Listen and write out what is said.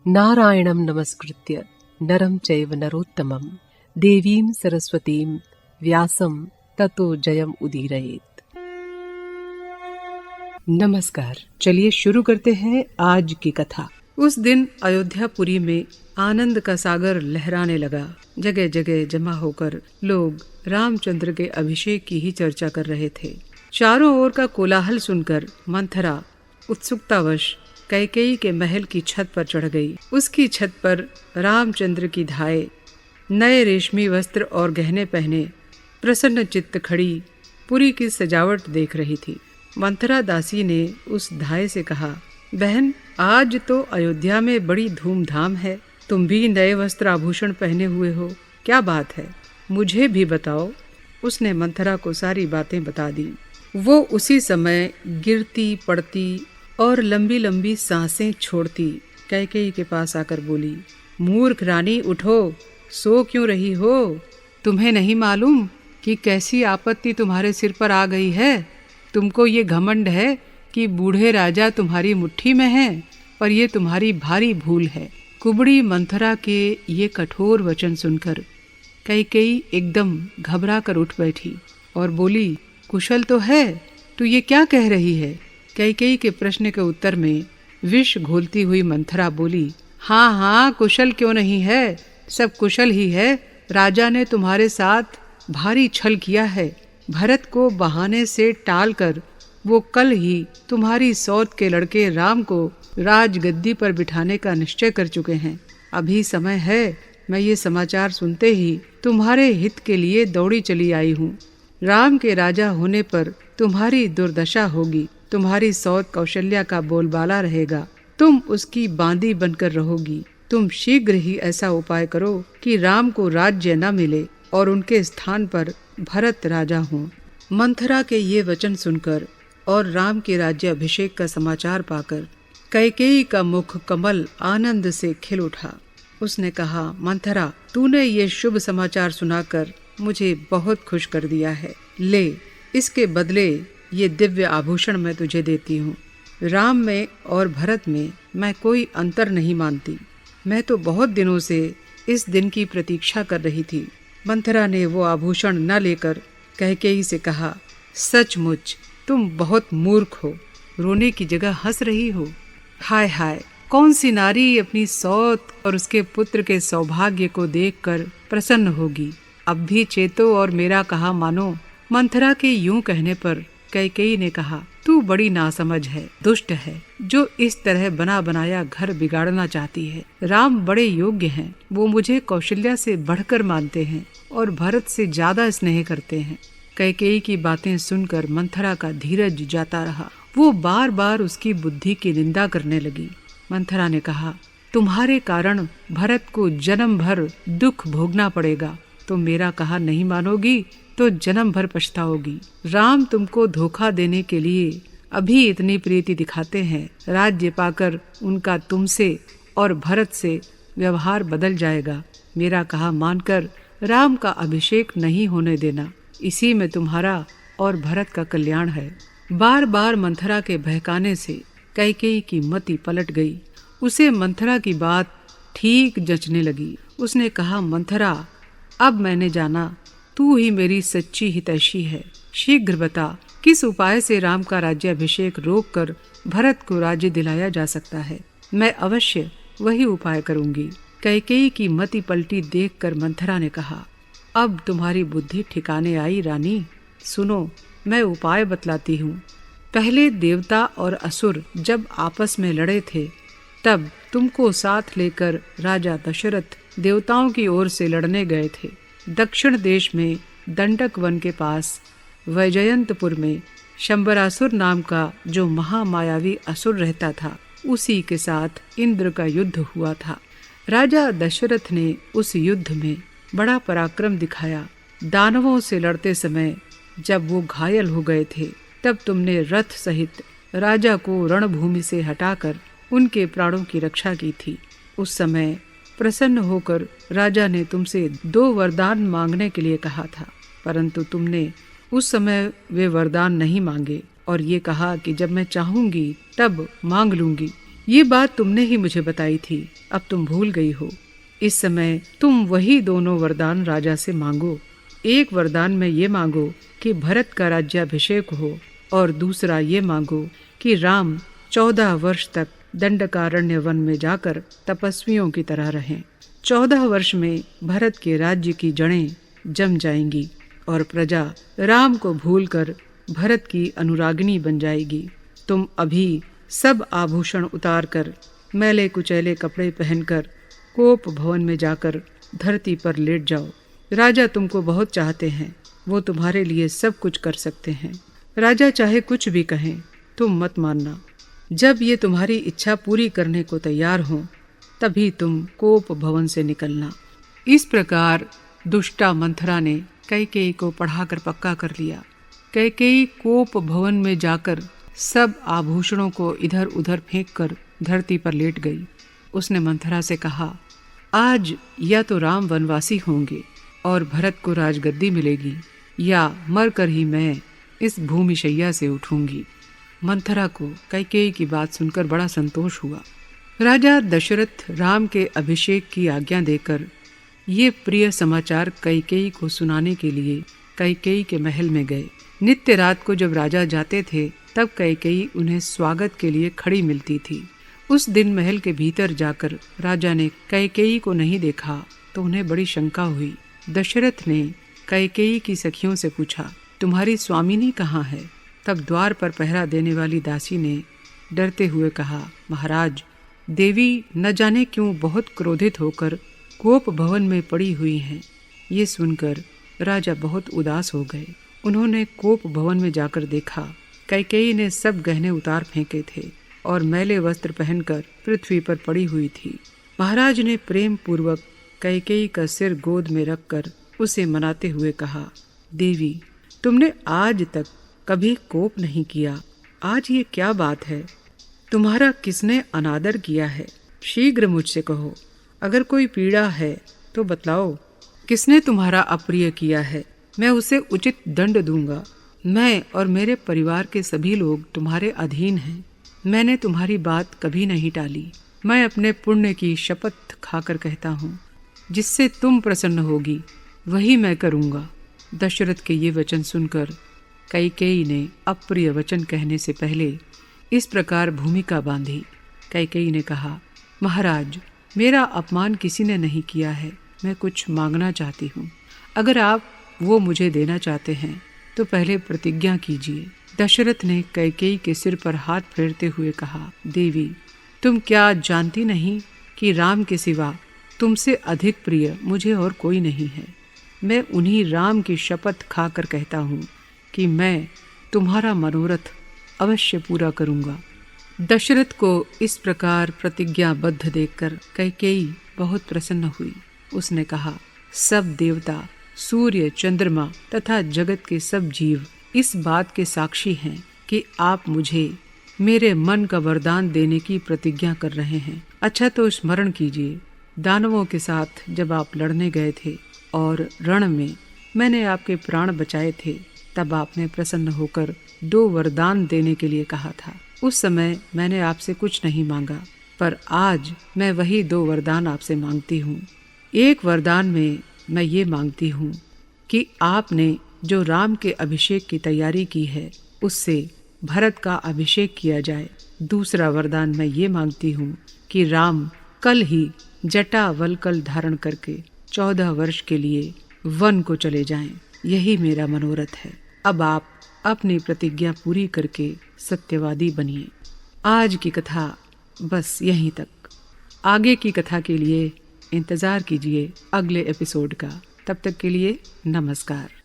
नारायणं नमस्कृत्य नरं चैव नरोत्तमं देवीं सरस्वतीं व्यासं ततो जयम उदीरयेत्। नमस्कार, चलिए शुरू करते हैं आज की कथा। उस दिन अयोध्यापुरी में आनंद का सागर लहराने लगा। जगह जगह जमा होकर लोग रामचंद्र के अभिषेक की ही चर्चा कर रहे थे। चारों ओर का कोलाहल सुनकर मंथरा उत्सुकतावश कैकेयी के महल की छत पर चढ़ गई। उसकी छत पर रामचंद्र की धाय नए रेशमी वस्त्र और गहने पहने प्रसन्न चित्त खड़ी पुरी की सजावट देख रही थी। मंथरा दासी ने उस धाय से कहा, बहन, आज तो अयोध्या में बड़ी धूमधाम है। तुम भी नए वस्त्र आभूषण पहने हुए हो, क्या बात है? मुझे भी बताओ। उसने मंथरा को सारी बातें बता दी। वो उसी समय गिरती पड़ती और लंबी लंबी सांसें छोड़ती कैकेयी के पास आकर बोली, मूर्ख रानी, उठो, सो क्यों रही हो? तुम्हें नहीं मालूम कि कैसी आपत्ति तुम्हारे सिर पर आ गई है? तुमको ये घमंड है कि बूढ़े राजा तुम्हारी मुट्ठी में हैं, पर ये तुम्हारी भारी भूल है। कुबड़ी मंथरा के ये कठोर वचन सुनकर कैकेयी एकदम घबरा कर उठ बैठी और बोली, कुशल तो है? तू ये क्या कह रही है? कैकेयी के प्रश्न के उत्तर में विष घोलती हुई मंथरा बोली, हाँ हाँ, कुशल क्यों नहीं है, सब कुशल ही है। राजा ने तुम्हारे साथ भारी छल किया है। भरत को बहाने से टालकर वो कल ही तुम्हारी सौत के लड़के राम को राजगद्दी पर बिठाने का निश्चय कर चुके हैं। अभी समय है, मैं ये समाचार सुनते ही तुम्हारे हित के लिए दौड़ी चली आई हूँ। राम के राजा होने पर तुम्हारी दुर्दशा होगी। तुम्हारी सौत कौशल्या का बोलबाला रहेगा। तुम उसकी बांदी बनकर रहोगी। तुम शीघ्र ही ऐसा उपाय करो कि राम को राज्य न मिले और उनके स्थान पर भरत राजा हों। मंथरा के ये वचन सुनकर और राम के राज्य अभिषेक का समाचार पाकर कैकेयी का मुख कमल आनंद से खिल उठा। उसने कहा, मंथरा, तूने ये शुभ समाचार सुनाकर मुझे बहुत खुश कर दिया है। ले, इसके बदले ये दिव्य आभूषण मैं तुझे देती हूँ। राम में और भरत में मैं कोई अंतर नहीं मानती। मैं तो बहुत दिनों से इस दिन की प्रतीक्षा कर रही थी। मंथरा ने वो आभूषण न लेकर कैकेयी से कहा, सचमुच तुम बहुत मूर्ख हो, रोने की जगह हंस रही हो। हाय हाय, कौन सी नारी अपनी सौत और उसके पुत्र के सौभाग्य को देखकर प्रसन्न होगी? अब भी चेतो और मेरा कहा मानो। मंथरा के यूं कहने पर कैकेयी ने कहा, तू बड़ी नासमझ है, दुष्ट है, जो इस तरह बना बनाया घर बिगाड़ना चाहती है। राम बड़े योग्य हैं, वो मुझे कौशल्या से बढ़कर मानते हैं और भरत से ज्यादा स्नेह करते हैं। कैकेयी की बातें सुनकर मंथरा का धीरज जाता रहा। वो बार बार उसकी बुद्धि की निंदा करने लगी। मंथरा ने कहा, तुम्हारे कारण भरत को जन्म भर दुख भोगना पड़ेगा। तुम मेरा कहा नहीं मानोगी तो जन्म भर पछताओगी। राम तुमको धोखा देने के लिए अभी इतनी प्रीति दिखाते हैं। राज्य पाकर उनका तुमसे और भरत से व्यवहार बदल जाएगा। मेरा कहा मानकर राम का अभिषेक नहीं होने देना। इसी में तुम्हारा और भरत का कल्याण है। बार बार मंथरा के बहकाने से कैकेयी की मति पलट गई। उसे मंथरा की बात ठीक जचने लगी। उसने कहा, मंथरा, अब मैंने जाना तू ही मेरी सच्ची हितैषी है। शीघ्र बता, किस उपाय से राम का राज्याभिषेक रोककर भरत को राज्य दिलाया जा सकता है। मैं अवश्य वही उपाय करूंगी। कैकेयी की मति पलटी देखकर मंथरा ने कहा, अब तुम्हारी बुद्धि ठिकाने आई रानी। सुनो, मैं उपाय बतलाती हूँ। पहले देवता और असुर जब आपस में लड़े थे, तब तुमको साथ लेकर राजा दशरथ देवताओं की ओर से लड़ने गए थे। दक्षिण देश में दंडक वन के पास वैजयंतपुर में शंबरासुर नाम का जो महामायावी असुर रहता था, उसी के साथ इंद्र का युद्ध हुआ था। राजा दशरथ ने उस युद्ध में बड़ा पराक्रम दिखाया। दानवों से लड़ते समय जब वो घायल हो गए थे, तब तुमने रथ सहित राजा को रणभूमि से हटाकर उनके प्राणों की रक्षा की थी। उस समय प्रसन्न होकर राजा ने तुमसे 2 वरदान मांगने के लिए कहा था, परंतु तुमने उस समय वे वरदान नहीं मांगे और ये कहा कि जब मैं चाहूंगी तब मांग लूंगी। ये बात तुमने ही मुझे बताई थी, अब तुम भूल गई हो। इस समय तुम वही दोनों वरदान राजा से मांगो। एक वरदान में ये मांगो कि भरत का राज्याभिषेक हो, और दूसरा ये मांगो कि राम 14 वर्ष तक दंडकारण्य वन में जाकर तपस्वियों की तरह रहें। 14 वर्ष में भरत के राज्य की जड़ें जम जाएंगी और प्रजा राम को भूलकर भरत की अनुरागिनी बन जाएगी। तुम अभी सब आभूषण उतारकर मैले कुचैले कपड़े पहनकर कोप भवन में जाकर धरती पर लेट जाओ। राजा तुमको बहुत चाहते हैं, वो तुम्हारे लिए सब कुछ कर सकते हैं। राजा चाहे कुछ भी कहें, तुम मत मानना। जब ये तुम्हारी इच्छा पूरी करने को तैयार हो, तभी तुम कोप भवन से निकलना। इस प्रकार दुष्टा मंथरा ने कैकेयी को पढ़ाकर पक्का कर लिया। कैकेयी कोप भवन में जाकर सब आभूषणों को इधर उधर फेंककर धरती पर लेट गई। उसने मंथरा से कहा, आज या तो राम वनवासी होंगे और भरत को राजगद्दी मिलेगी, या मरकर ही मैं इस भूमिशैया से उठूंगी। मंथरा को कैकेयी की बात सुनकर बड़ा संतोष हुआ। राजा दशरथ राम के अभिषेक की आज्ञा देकर ये प्रिय समाचार कैकेयी को सुनाने के लिए कैकेयी के महल में गए। नित्य रात को जब राजा जाते थे, तब कैकेयी उन्हें स्वागत के लिए खड़ी मिलती थी। उस दिन महल के भीतर जाकर राजा ने कैकेयी को नहीं देखा तो उन्हें बड़ी शंका हुई। दशरथ ने कैकेयी की सखियों से पूछा, तुम्हारी स्वामिनी कहाँ है? तब द्वार पर पहरा देने वाली दासी ने डरते हुए कहा, महाराज, देवी न जाने क्यों बहुत क्रोधित होकर कोप भवन में पड़ी हुई हैं। ये सुनकर राजा बहुत उदास हो गए। उन्होंने कोप भवन में जाकर देखा, कैकेयी ने सब गहने उतार फेंके थे और मैले वस्त्र पहनकर पृथ्वी पर पड़ी हुई थी। महाराज ने प्रेम पूर्वक कैकेयी का सिर गोद में रखकर उसे मनाते हुए कहा, देवी, तुमने आज तक कभी कोप नहीं किया, आज ये क्या बात है? तुम्हारा किसने अनादर किया है? शीघ्र मुझसे कहो। अगर कोई पीड़ा है तो बतलाओ। किसने तुम्हारा अप्रिय किया है? मैं उसे उचित दंड दूंगा। मैं और मेरे परिवार के सभी लोग तुम्हारे अधीन हैं। मैंने तुम्हारी बात कभी नहीं टाली। मैं अपने पुण्य की शपथ खाकर कहता हूँ, जिससे तुम प्रसन्न होगी वही मैं करूँगा। दशरथ के ये वचन सुनकर कैकेयी ने अप्रिय वचन कहने से पहले इस प्रकार भूमिका बांधी। कैकेयी ने कहा, महाराज, मेरा अपमान किसी ने नहीं किया है। मैं कुछ मांगना चाहती हूँ। अगर आप वो मुझे देना चाहते हैं तो पहले प्रतिज्ञा कीजिए। दशरथ ने कैकेयी के सिर पर हाथ फेरते हुए कहा, देवी, तुम क्या जानती नहीं कि राम के सिवा तुमसे अधिक प्रिय मुझे और कोई नहीं है। मैं उन्हीं राम की शपथ खाकर कहता हूँ कि मैं तुम्हारा मनोरथ अवश्य पूरा करूँगा। दशरथ को इस प्रकार प्रतिज्ञाबद्ध देखकर कैकेयी बहुत प्रसन्न हुई। उसने कहा, सब देवता, सूर्य, चंद्रमा तथा जगत के सब जीव इस बात के साक्षी हैं कि आप मुझे मेरे मन का वरदान देने की प्रतिज्ञा कर रहे हैं। अच्छा तो स्मरण कीजिए, दानवों के साथ जब आप लड़ने गए थे और रण में मैंने आपके प्राण बचाए थे, तब आपने प्रसन्न होकर 2 वरदान देने के लिए कहा था। उस समय मैंने आपसे कुछ नहीं मांगा, पर आज मैं वही 2 वरदान आपसे मांगती हूँ। एक वरदान में मैं ये मांगती हूँ कि आपने जो राम के अभिषेक की तैयारी की है, उससे भरत का अभिषेक किया जाए। दूसरा वरदान मैं ये मांगती हूँ कि राम कल ही जटा वल्कल धारण करके 14 वर्ष के लिए वन को चले जाएं। यही मेरा मनोरथ है। अब आप अपनी प्रतिज्ञा पूरी करके सत्यवादी बनिए। आज की कथा बस यहीं तक। आगे की कथा के लिए इंतज़ार कीजिए अगले एपिसोड का। तब तक के लिए नमस्कार।